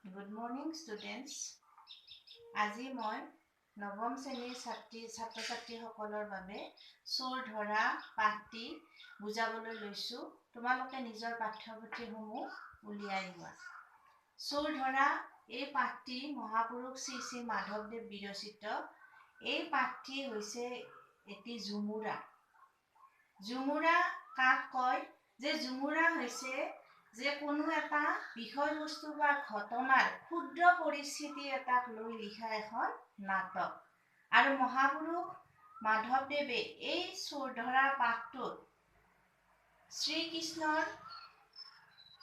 Good morning, students. আজি মই নৱম শ্ৰেণীৰ ছাত্ৰ-ছাত্ৰীসকলৰ বাবে চোৰ ধৰা পাঠটি বুজাবলৈ লৈছো। তোমালোকে নিজৰ পাঠ্যপুথিসমূহ উলিয়াই লোৱা। চোৰ ধৰা এই পাঠটি মহাপুৰুষ শ্ৰী শ্ৰী মাধৱদেৱ বিৰচিত। এই পাঠটি হৈছে এটি ঝুমুৰা। ঝুমুৰা কাক কয়? যে ঝুমুৰা হৈছে যে কোনো এটা বিষয়বস্তু বা ঘটনাৰ ক্ষুদ্ৰ পৰিস্থিতি এটাক লৈ লিখা এখন নাটক। আৰু মহাপুৰুষ মাধৱদেৱে এই চোৰ ধৰা পাঠটোত শ্ৰীকৃষ্ণৰ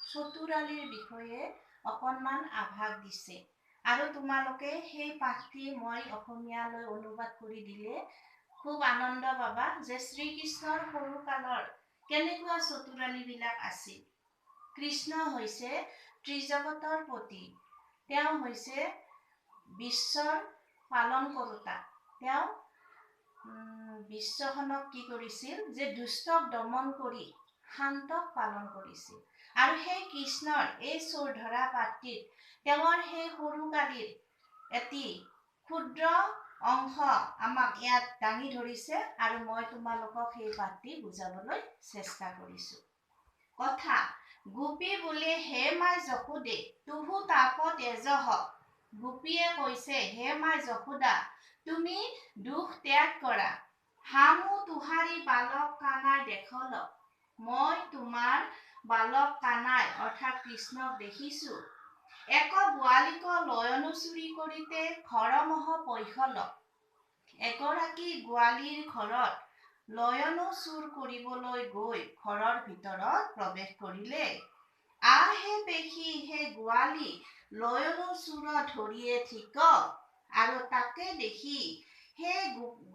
চতুৰালিৰ বিষয়ে অকণমান আভাস দিছে। আৰু তোমালোকে সেই পাঠটি মই অসমীয়ালৈ অনুবাদ কৰি দিলে খুব আনন্দ পাবা যে শ্ৰীকৃষ্ণৰ সৰু কালৰ কেনেকুৱা চতুৰালিবিলাক আছিল। কৃষ্ণ হৈছে ত্ৰিজগতৰ পতি। তেওঁ হৈছে বিশ্বৰ পালন কৰোতা। তেওঁ বিশ্বখনক কি কৰিছিল? যে দুষ্টক দমন কৰি শান্তক পালন কৰিছিল। আৰু সেই কৃষ্ণৰ এই চোৰ ধৰা পাঠটিত তেওঁৰ সেই সৰুকালিৰ এটি ক্ষুদ্ৰ অংশ আমাক ইয়াত দাঙি ধৰিছে আৰু মই তোমালোকক সেই পাঠটি বুজাবলৈ চেষ্টা কৰিছো। কথা গোপী বোলে হে মাই যশোদে তুহু তাপত এজহ। গোপীয়ে কৈছে হে মাই যশোদা তুমি দুখ ত্যাগ কৰা। হামু তুহাৰী বালক কানাই দেখল। মই তোমাৰ বালক কানাই অৰ্থাৎ কৃষ্ণক দেখিছো। এক গোৱালিক লয়নো চুৰি কৰিতে ঘৰমহ পৈখল। এগৰাকী গোৱালীৰ ঘৰত লয়নো চুৰ কৰিবলৈ গৈ ঘৰৰ ভিতৰত প্ৰৱেশ কৰিলে। আহে পেশী হে গোৱালী লয়নো চুৰ ধৰিয়ে ঠিক। আৰু তাকে দেখি সেই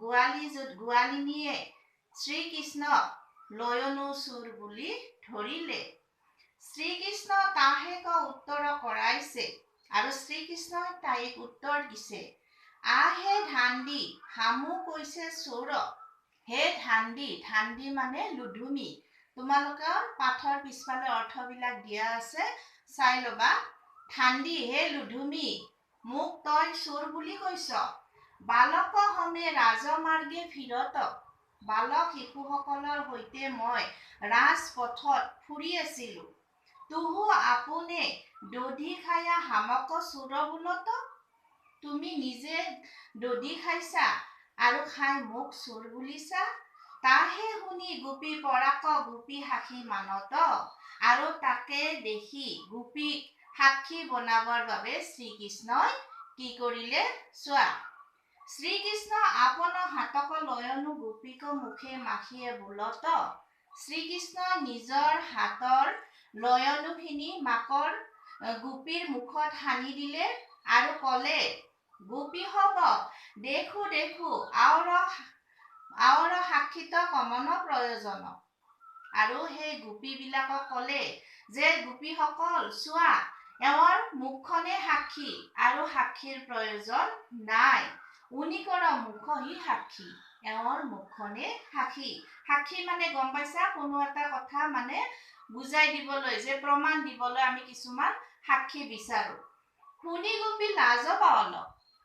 গোৱালিনীয়ে শ্ৰীকৃষ্ণক লয়নো চুৰ বুলি ধৰিলে। শ্ৰীকৃষ্ণ তাহেক উত্তৰ কৰাইছে আৰু শ্ৰীকৃষ্ণই তাইক উত্তৰ দিছে। আহে ধান্দি হামু কৈছে চোৰ। হে ধান্দি, ধান্দি মানে লুধুমি। তোমালোকৰ পাঠৰ পিছফালে অৰ্থবিলাক দিয়া আছে, চাই ল'বা। ধান্দি হে লুধুমি মোক তই চোৰ বুলি কৈছ। বালক হমে ৰাজমাৰ্গে ফিৰত। বালক শিশুসকলৰ সৈতে মই ৰাজপথত ফুৰি আছিলো। তুহু আপোনে দধি খায়া হামক চোৰ বোলত। তুমি নিজে দধি খাইছা আৰু খাই মোক চোৰ বুলিছা। তাহে শুনি গোপী পৰাক গোপী সাক্ষী মানত। আৰু তাকে দেখি গোপীক সাক্ষী বনাবৰ বাবে শ্ৰীকৃষ্ণই কি কৰিলে? চোৱা। শ্ৰীকৃষ্ণ আপন হাতক লয়নো গোপীক মুখে মাখিয়ে বোলত। শ্ৰীকৃষ্ণই নিজৰ হাতৰ লয়নোখিনি মাকৰ গোপীৰ মুখত সানি দিলে আৰু ক'লে গোপী হব দেখো দেখো আৱৰ সাক্ষিত কমন প্ৰয়োজন। আৰু সেই গোপীবিলাকক ক'লে যে গোপীসকল চোৱা এওঁৰ মুখখনে সাক্ষী আৰু সাক্ষীৰ প্ৰয়োজন নাই। উনিকৰ মুখহি সাক্ষী। এওঁৰ মুখখনে সাক্ষী। সাক্ষী মানে গম পাইছা? কোনো এটা কথা মানে বুজাই দিবলৈ যে প্ৰমাণ দিবলৈ আমি কিছুমান সাক্ষী বিচাৰো। শুনি গোপী লাজ পাৱল।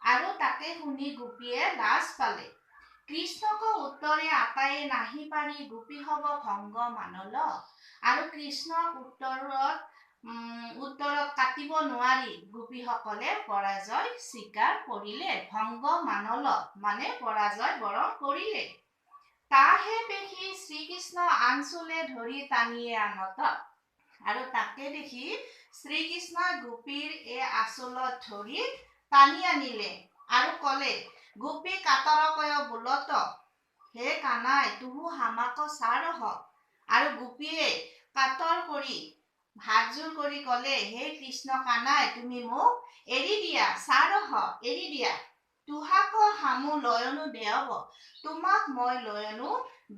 আৰু তাকে শুনি গোপীয়ে লাজ পালে। কৃষ্ণক উত্তৰে আটায়ে নাহি পাৰি গোপী হব ভংগ মানল। আৰু কৃষ্ণক উত্তৰত কাটিব নোৱাৰি গোপীসকলে পৰাজয় স্বীকাৰ কৰিলে। ভংগ মানল মানে পৰাজয় বৰণ কৰিলে। তাহে পেশী শ্ৰীকৃষ্ণ আনচুলে ধৰি টানিয়ে আনত। আৰু তাকে দেখি শ্ৰীকৃষ্ণই গোপীৰ এই আঁচলত ধৰি টানি আনিলে আৰু ক'লে গোপী কাতৰকয় বোলত। হে কানাই তুহু হামাক চাৰহ। আৰু গোপীয়ে কাতৰ কৰি হাতযোৰ কৰি ক'লে হে কৃষ্ণ কানাই তুমি মোক এৰি দিয়া, চাৰহ এৰি দিয়া। তুহাক হামু লয়নো দেয়ব। তোমাক মই লয়নো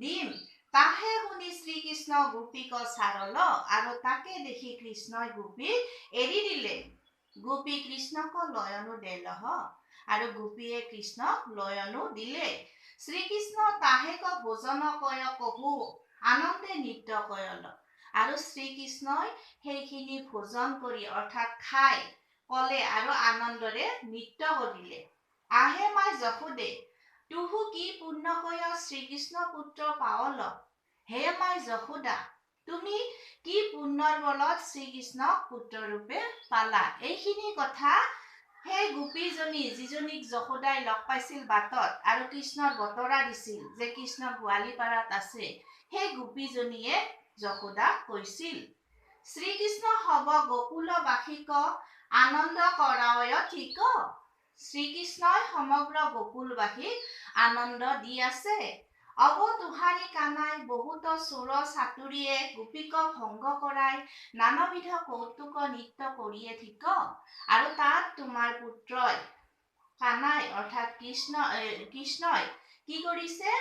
দিম। তাহে শুনি শ্ৰীকৃষ্ণ গোপীক চাৰল। আৰু তাকে দেখি কৃষ্ণই গোপীক এৰি দিলে। গোপী কৃষ্ণক লয়নো দেলহ। আৰু গোপীয়ে কৃষ্ণক লয়নো দিলে। শ্ৰীকৃষ্ণ তাহেক ভোজন কয় কহু আনন্দে নৃত্য কয়ল। আৰু শ্ৰীকৃষ্ণই সেইখিনি ভোজন কৰি অৰ্থাৎ খাই কলে আৰু আনন্দৰে নৃত্য কৰিলে। আহে মাই যশোদে তুহু কি পুণ্য কয় শ্ৰীকৃষ্ণ পুত্ৰ পাৱল। হে মাই যশোদা তুমি কি পুণ্যৰ বলত শ্ৰীকৃষ্ণক পুত্ৰ ৰূপে পালা। এইখিনি কথা সেই গোপীজনী যিজনীক যশোদাই লগ পাইছিল বাটত আৰু কৃষ্ণৰ বতৰা দিছিল যে কৃষ্ণ গোৱালিপাৰাত আছে, সেই গোপীজনীয়ে যশোদাক কৈছিল, শ্ৰীকৃষ্ণ হব গকুলবাসীক আনন্দ কৰায় ঠিক। শ্ৰীকৃষ্ণই সমগ্ৰ গকুলবাসীক আনন্দ দি আছে। অব তুহাৰী কানাই বহুত চোৰ চাতুৰিয়ে গোপীক ভংগ কৰাই নানাবিধ কৌতুক নৃত্য কৰিয়ে ঠিক। আৰু তাত তোমাৰ পুত্ৰই কানাই অৰ্থাৎ কৃষ্ণই কি কৰিছে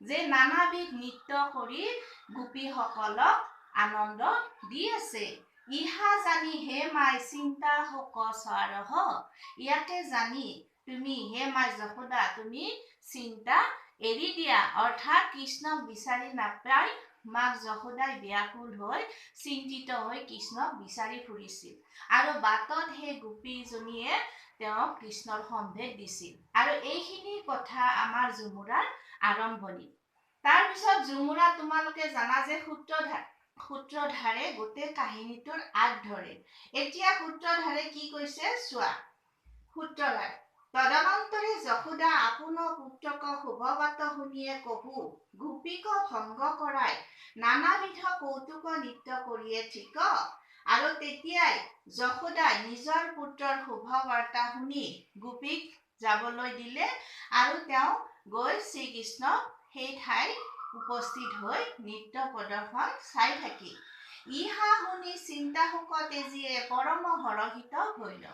যে নানাবিধ নৃত্য কৰি গোপীসকলক আনন্দ দি আছে। ইহা জানি হে মাই চিন্তা শোক সাৰহ। ইয়াকে জানি তুমি হে মাই যশোদা তুমি চিন্তা এৰি দিয়া। অৰ্থাৎ কৃষ্ণক বিচাৰি নাপাই মাক যশোদাই ব্যাকুল হৈ চিন্তিত হৈ কৃষ্ণক বিচাৰি ফুৰিছিল আৰু বাটত সেই গোপীজনীয়ে তেওঁক কৃষ্ণৰ সম্ভেদ দিছিল। আৰু এইখিনি কথা আমাৰ ঝুমুৰাৰ আৰম্ভণি। তাৰপিছত ঝুমুৰা তোমালোকে জানা যে সূত্ৰধাৰে গোটেই কাহিনীটোৰ আঁত ধৰে। এতিয়া সূত্ৰধাৰে কি কৈছে চোৱা। সূত্ৰধাৰ তদনন্তৰে যশোদা আপোন পুত্ৰক শুভবাত শুনিয়ে কহু গোপীক ভংগ কৰাই নানাবিধ কৌতুক নৃত্য কৰিয়ে ঠিক। আৰু তেতিয়াই যশোদাই নিজৰ পুত্ৰৰ শুভবাৰ্তা শুনি গোপীক যাবলৈ দিলে আৰু তেওঁ গৈ শ্ৰীকৃষ্ণক সেই ঠাইত উপস্থিত হৈ নৃত্য প্ৰদৰ্শন চাই থাকি ইহা শুনি চিন্তা শোক তেজিয়ে পৰম হৰষিত হৈল।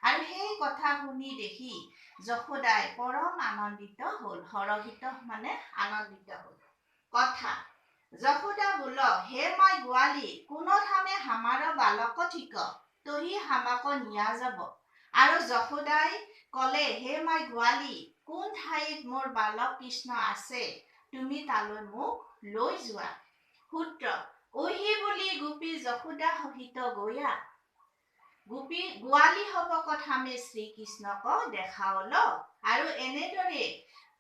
আৰু সেই কথা শুনি দেখি যশোদাই পৰম আনন্দিত হল। হৰষিত মানে আনন্দিত হল। কথা যশোদা বোল হে মাই গোৱালি কোনো ধামে হামাৰ বালক ঠিক তহি হামাক নিয়া যাব। আৰু যশোদাই কলে হে মাই গোৱালি কোন ঠাইত মোৰ বালক কৃষ্ণ আছে তুমি তালৈ মোক লৈ যোৱা। সূত্ৰ ওহি বুলি গোপী যশোদা সহিত গয়া গোৱালি হবক ধামে শ্ৰীকৃষ্ণক দেখাৱল। আৰু এনেদৰে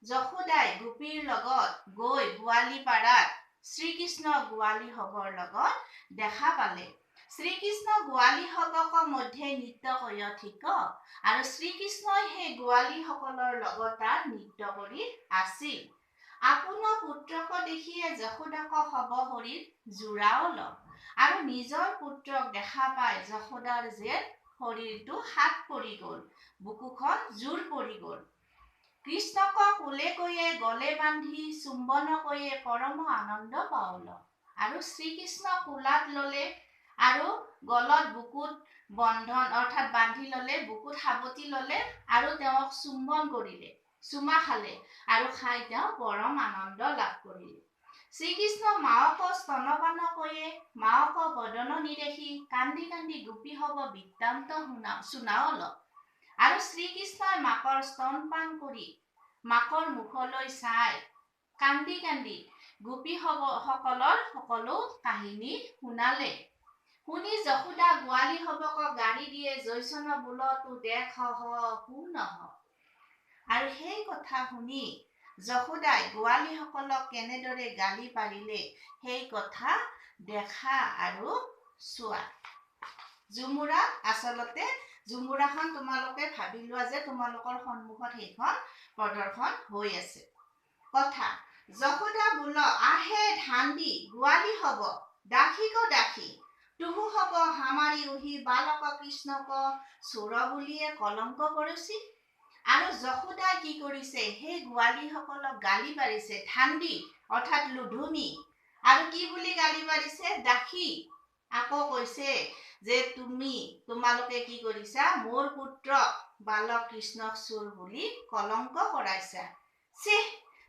যশোদাই গোপীৰ লগত গৈ গোৱালিপাৰাত শ্ৰীকৃষ্ণ গোৱালি হবৰ লগত দেখা পালে। শ্ৰীকৃষ্ণ গোৱালি হবক মধ্যে নৃত্য কৰি ঠিক। আৰু শ্ৰীকৃষ্ণই সেই গোৱালীসকলৰ লগত তাত নৃত্য কৰি আছিল। আপোন পুত্ৰক দেখিয়ে যশোদাক হব শৰীৰ জোৰাৱল। আৰু নিজৰ পুত্ৰক দেখা পাই যশোদাৰ যেন শৰীৰটো হাত পৰি গল, বুকুখন জোৰ পৰি গল। কৃষ্ণক কোলে কৈয়ে গলে বান্ধি চুম্বন কৈয়ে পৰম আনন্দ পাৱল। আৰু শ্ৰীকৃষ্ণ কোলাত ললে আৰু গলত বুকুত বন্ধন অৰ্থাৎ বান্ধি ললে, বুকুত সাৱটি ললে আৰু তেওঁক চুম্বন কৰিলে, চুমা খালে আৰু খাই তেওঁ পৰম আনন্দ লাভ কৰিলে। শ্ৰীকৃষ্ণ মাওক স্তনপান কৈয়ে মাওক বদন নিদেখি কান্দি কান্দি গোপী হব বৃত্তান্ত শুনাৱল। আৰু শ্ৰীকৃষ্ণই মাকৰ স্তনপান কৰি মাকৰ মুখলৈ চাই কান্দি কান্দি গোপী সকলৰ সকলো কাহিনী শুনালে। শুনি যশোদা গোৱালি হবক গাড়ী দিয়ে জৈচন বোল তো দেখ শুনহ। আৰু সেই কথা শুনি যশোদাই গোৱালীসকলক কেনেদৰে গালি পাৰিলে সেই কথা দেখা আৰু চোৱা। ঝুমুৰা আচলতে ঝুমুৰাখন তোমালোকে ভাবি লোৱা যে তোমালোকৰ সন্মুখত সেইখন প্ৰদৰ্শন হৈ আছে। কথা যশোদা বোল আহে ধান্দি গোৱালি হব দাসীক দাসী তুহু হব হামাৰি উহি বালক কৃষ্ণক চোৰ বুলিয়ে কলংক কৰিছি। আৰু যশোদাই কি কৰিছে সেই গোৱালীসকলক গালি পাৰিছে ধান্দি অৰ্থাৎ লুধুমি। আৰু কি বুলি গালি পাৰিছে দাসী। আকৌ কৈছে যে তোমালোকে কি কৰিছা মোৰ পুত্ৰক বালক কৃষ্ণক চোৰ বুলি কলংক কৰাইছা। চিহ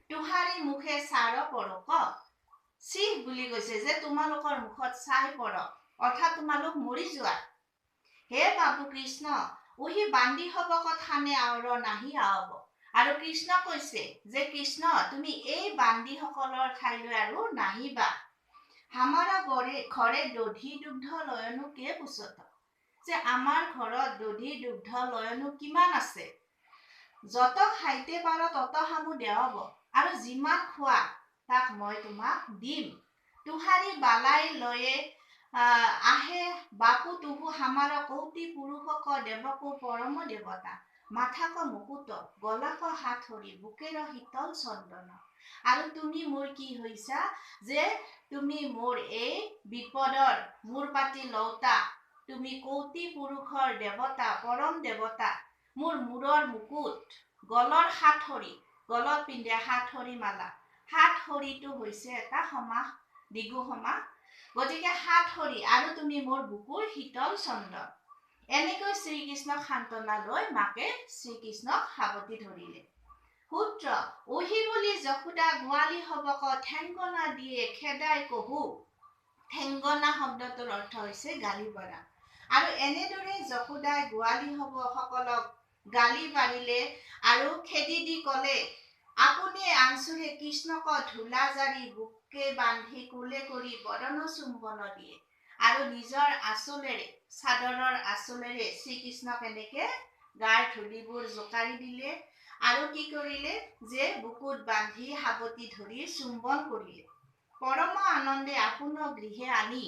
তুহাৰী মুখে চাৰ পৰক। চিহ বুলি কৈছে যে তোমালোকৰ মুখত ছাই পৰক অৰ্থাৎ তোমালোক মৰি যোৱা। হে বাবু কৃষ্ণ উহি বান্ধি হবক থানে আওৰ নাহি আৱব। আৰু কৃষ্ণ কৈছে যে কৃষ্ণ তুমি এই বান্দীসকলৰ ঠাইলৈ আৰু নাহিবা। হামাৰা ঘৰে দধি দুগ্ধ লয়নো কে পুছত। যে আমাৰ ঘৰত দধি দুগ্ধ লয়নো কিমান আছে, যত খাইতে পাৰ তত হামু দেৱাব, আৰু যিমান খোৱা তাক মই তোমাক দিম। তুহাৰী বালাই লয়ে আহে বাপু তুহু হামাৰ কৌটি পুৰুষক দেৱকো পৰম দেৱতা, মাথাক মুকুট গলাক হাতৰি বুকেৰ শীতল চন্দন। আৰু তুমি মোৰ কি হৈছা যে তুমি মোৰ এই বিপদৰ মূৰ পাতি লওঁতা, তুমি কৌটি পুৰুষৰ দেৱতা, পৰম দেৱতা, মোৰ মূৰৰ মুকুট, গলৰ হাতৰি, গলত পিন্ধে হাতৰি মালা। হাতৰিটো হৈছে এটা সমাস, দ্বিগু সমাস, গতিকে হাতৰি আৰু তুমি মোৰ বুকুৰ শীতল চন্দন। এনেকৈ শ্ৰীকৃষ্ণক সান্তনা লৈ মাকে শ্ৰীকৃষ্ণক সাৱটি ধৰিলে। সূত্ৰ ওহি বুলি যশোদা গোৱালি হবক ঠেংগনা দিয়ে খেদাই কহু। ঠেংগনা শব্দটোৰ অৰ্থ হৈছে গালি পৰা। আৰু এনেদৰে যশোদাই গোৱালি হব সকলক গালি পাৰিলে আৰু খেদি দি কলে, আপুনি আঞ্চুৰে কৃষ্ণক ধূলা জাৰি বুকে বান্ধি কোলে কৰি বদন চুম্বন দিয়ে। আৰু নিজৰ আঁচলেৰে, চাদৰৰ আঁচলেৰে শ্ৰীকৃষ্ণক এনেকে গাৰ ধূলিবোৰ জোকাৰি দিলে আৰু কি কৰিলে যে বুকুত বান্ধি সাৱটি ধৰি চুম্বন কৰিলে। পৰম আনন্দে আপোন গৃহে আনি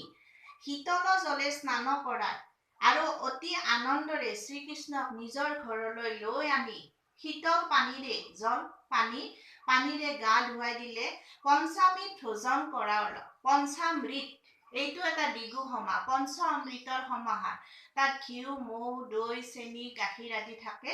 শীতল জলে স্নান কৰায় আৰু অতি আনন্দৰে শ্ৰীকৃষ্ণক নিজৰ ঘৰলৈ লৈ আনি শীতল পানীৰে পানীৰে গা ধুৱাই দিলে। পঞ্চামৃত ভোজন কৰাল। পঞ্চামৃত এইটো এটা দ্বিগু সমাস, পঞ্চ অমৃতৰ সমাহাৰ। তাত ঘিউ, মৌ, দৈ, চেনি, গাখীৰ আদি থাকে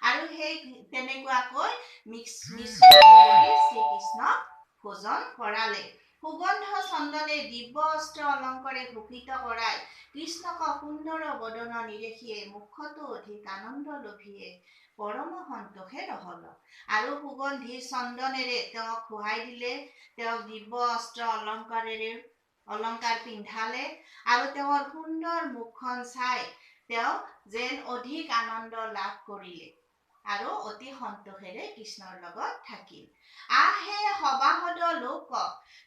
আৰু সেই তেনেকুৱাকৈ মিশ্ৰণ কৰি শ্ৰীকৃষ্ণক ভোজন কৰালে। সুগন্ধ চন্দনে দিব্য অস্ত্ৰ অলংকাৰে ভূষিত কৰাই কৃষ্ণক সুন্দৰ বদন নিৰেখিয়ে মুখতো অধিক আনন্দ লভিয়ে পৰম সন্তোষে ৰহল। আৰু সুগন্ধি চন্দনেৰে তেওঁক খুৱাই দিলে, তেওঁক দিব্য অস্ত্ৰ অলংকাৰ পিন্ধালে আৰু তেওঁৰ সুন্দৰ মুখখন চাই তেওঁ যেন অধিক আনন্দ লাভ কৰিলে আৰু অতি সন্তোষেৰে কৃষ্ণৰ লগত থাকিল। আহে সবাহদ লোক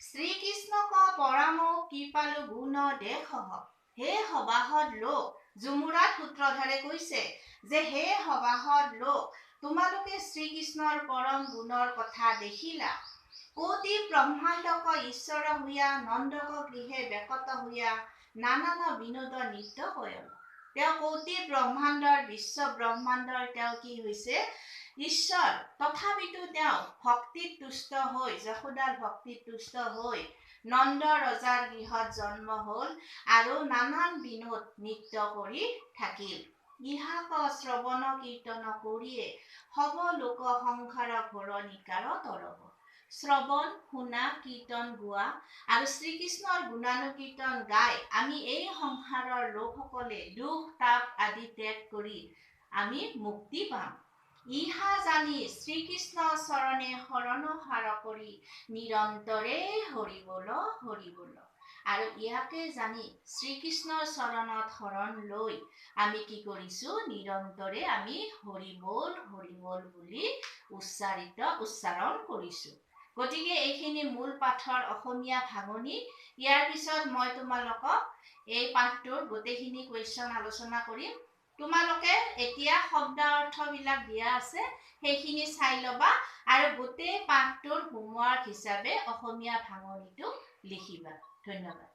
শ্ৰীকৃষ্ণক পৰাম কৃপালু গুণ দেশহ। হে সবাহদ লোক, যুমুৰাত সূত্ৰধাৰে কৈছে যে হে সবাহদ লোক, তোমালোকে শ্ৰীকৃষ্ণৰ পৰম গুণৰ কথা দেখিলা। কোটি ব্ৰহ্মাণ্ডক ঈশ্বৰ হৈয়া নন্দক গৃহে বেকত হৈয়া নানান বিনোদ নৃত্য কয়ল। তেওঁ কোটি ব্ৰহ্মাণ্ডৰ, বিশ্ব ব্ৰহ্মাণ্ডৰ তেওঁ কি হৈছে ঈশ্বৰ, তথাপিতো তেওঁ ভক্তিত তুষ্ট হৈ, যশোদাৰ ভক্তিত তুষ্ট হৈ নন্দ ৰজাৰ গৃহত জন্ম হল আৰু নানান বিনোদ নৃত্য কৰি থাকিল। ইহাক শ্ৰৱণ কীৰ্তন কৰিয়ে হব লোক সংসাৰ ঘোৰ নিকাৰ তৰব। শ্ৰৱণ, শুনা, কীৰ্তন গোৱা আৰু শ্ৰীকৃষ্ণৰ গুণানুকীৰ্তন গাই আমি এই সংসাৰৰ লোকসকলে দুখ তাপ আদি ত্যাগ কৰি আমি মুক্তি পাম। ইহা জানি শ্ৰীকৃষ্ণ চৰণে শৰণ সাৰ কৰি নিৰন্তৰে হৰি বল হৰি বল। আৰু ইয়াকে জানি শ্ৰীকৃষ্ণৰ চৰণত শৰণ লৈ আমি কি কৰিছো, নিৰন্তৰে আমি হৰি বল বুলি উচ্চাৰণ কৰিছো। গতিকে এইখিনি মূল পাঠৰ অসমীয়া ভাঙনি। ইয়াৰ পিছত মই তোমালোকক এই পাঠটোৰ গোটেইখিনি কুৱেশ্যন আলোচনা কৰিম। তোমালোকে এতিয়া শব্দ অৰ্থবিলাক দিয়া আছে, সেইখিনি চাই ল'বা আৰু গোটেই পাঠটোৰ হোমৱৰ্ক হিচাপে অসমীয়া ভাঙনিটো লিখিবা। ধন্যবাদ।